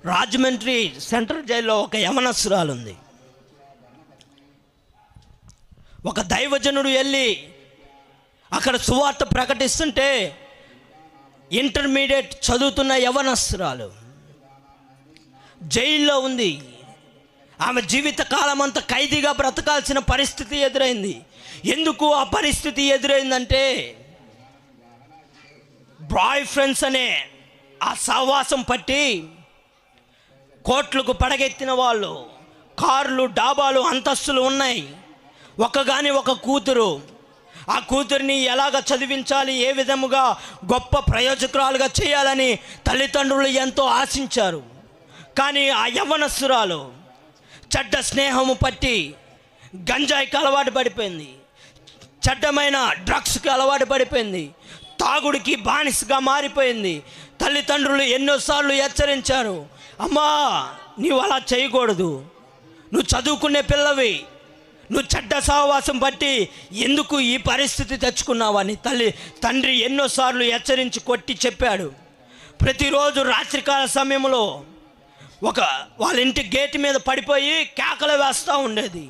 Rajahmundry central జైల్లో ఒక యవనస్తురాలు ఉంది. ఒక దైవజనుడు వెళ్ళి అక్కడ సువార్త ప్రకటిస్తుంటే ఇంటర్మీడియట్ చదువుతున్న యవనస్తురాలు జైల్లో ఉంది. ఆమె జీవిత కాలం అంతా ఖైదీగా బ్రతకాల్సిన పరిస్థితి ఎదురైంది. ఎందుకు ఆ పరిస్థితి ఎదురైందంటే బాయ్ ఫ్రెండ్స్ అనే ఆ సహవాసం పట్టి కోట్లకు పడగెత్తిన వాళ్ళు, కార్లు, డాబాలు, అంతస్తులు ఉన్నాయి. ఒక కూతురు. ఆ కూతురిని ఎలాగ చదివించాలి, ఏ విధముగా గొప్ప ప్రయోజకురాలుగా చేయాలని తల్లిదండ్రులు ఎంతో ఆశించారు. కానీ ఆ యవ్వనస్తురాలు చెడ్డ స్నేహము పట్టి గంజాయికి అలవాటు పడిపోయింది, చెడ్డమైన డ్రగ్స్కి అలవాటు పడిపోయింది, తాగుడికి బానిసగా మారిపోయింది. తల్లిదండ్రులు ఎన్నోసార్లు హెచ్చరించారు, అమ్మా నీవు అలా చేయకూడదు, నువ్వు చదువుకునే పిల్లవి, నువ్వు చెడ్డ సహవాసం బట్టి ఎందుకు ఈ పరిస్థితి తెచ్చుకున్నావని తండ్రి ఎన్నోసార్లు హెచ్చరించి కొట్టి చెప్పాడు. ప్రతిరోజు రాత్రికాల సమయంలో వాళ్ళ ఇంటి గేటు మీద పడిపోయి కేకలు వేస్తూ ఉండేది.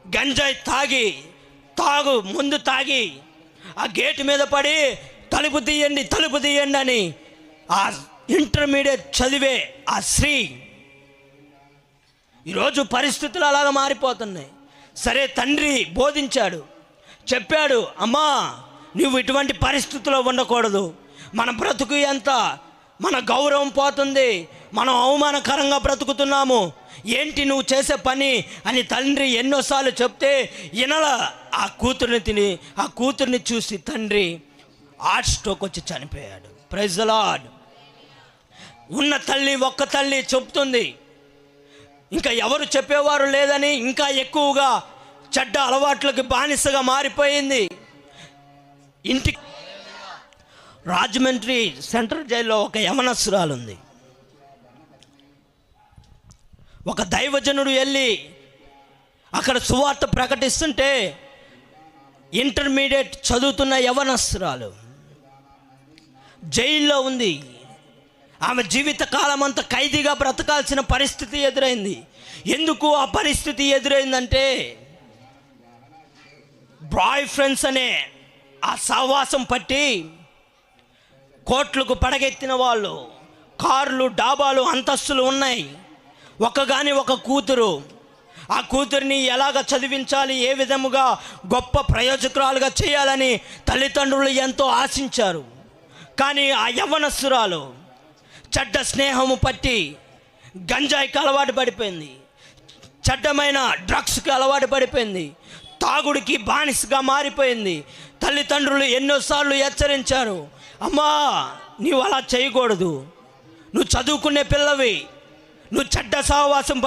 గంజాయి ముందు తాగి ఆ గేటు మీద పడి తలుపు తీయండి అని ఆ ఇంటర్మీడియట్ చదివే ఆ స్త్రీ ఈరోజు పరిస్థితులు అలాగ మారిపోతున్నాయి. సరే, తండ్రి బోధించాడు, చెప్పాడు, అమ్మా నువ్వు ఇటువంటి పరిస్థితుల్లో ఉండకూడదు, మన బ్రతుకు ఎంత, మన గౌరవం పోతుంది, మనం అవమానకరంగా బ్రతుకుతున్నాము, ఏంటి నువ్వు చేసే పని అని తండ్రి ఎన్నోసార్లు చెప్తే ఆ కూతుర్ని చూసి తండ్రి హార్ట్ స్ట్రోక్ వచ్చి చనిపోయాడు. Praise the lord. ఉన్న ఒక్క తల్లి చెప్తుంది, ఇంకా ఎవరు చెప్పేవారు లేదని ఇంకా ఎక్కువగా చెడ్డ అలవాట్లకి బానిసగా మారిపోయింది. రాజమండ్రి సెంట్రల్ జైల్లో ఒక యవనస్తురాలు ఉంది. ఒక దైవజనుడు వెళ్ళి అక్కడ సువార్త ప్రకటిస్తుంటే ఇంటర్మీడియట్ చదువుతున్న యవనస్తురాలు జైల్లో ఉంది. ఆమె జీవిత కాలం అంతా ఖైదీగా బ్రతకాల్సిన పరిస్థితి ఎదురైంది. ఎందుకు ఆ పరిస్థితి ఎదురైందంటే బాయ్ ఫ్రెండ్స్ అనే ఆ సహవాసం పట్టి కోట్లకు పడగెత్తిన వాళ్ళు, కార్లు, డాబాలు, అంతస్తులు ఉన్నాయి. ఒక కూతురు. ఆ కూతురిని ఎలాగ చదివించాలి, ఏ విధముగా గొప్ప ప్రయోజకురాలుగా చేయాలని తల్లిదండ్రులు ఎంతో ఆశించారు. కానీ ఆ యవ్వనస్తురాలు చెడ్డ స్నేహము పట్టి గంజాయికి అలవాటు పడిపోయింది, చెడ్డమైన డ్రగ్స్కి అలవాటు పడిపోయింది, తాగుడికి బానిసగా మారిపోయింది. తల్లిదండ్రులు ఎన్నోసార్లు హెచ్చరించారు, అమ్మా నీవు అలా చేయకూడదు, నువ్వు చదువుకునే పిల్లవి, నువ్వు చెడ్డ సహవాసం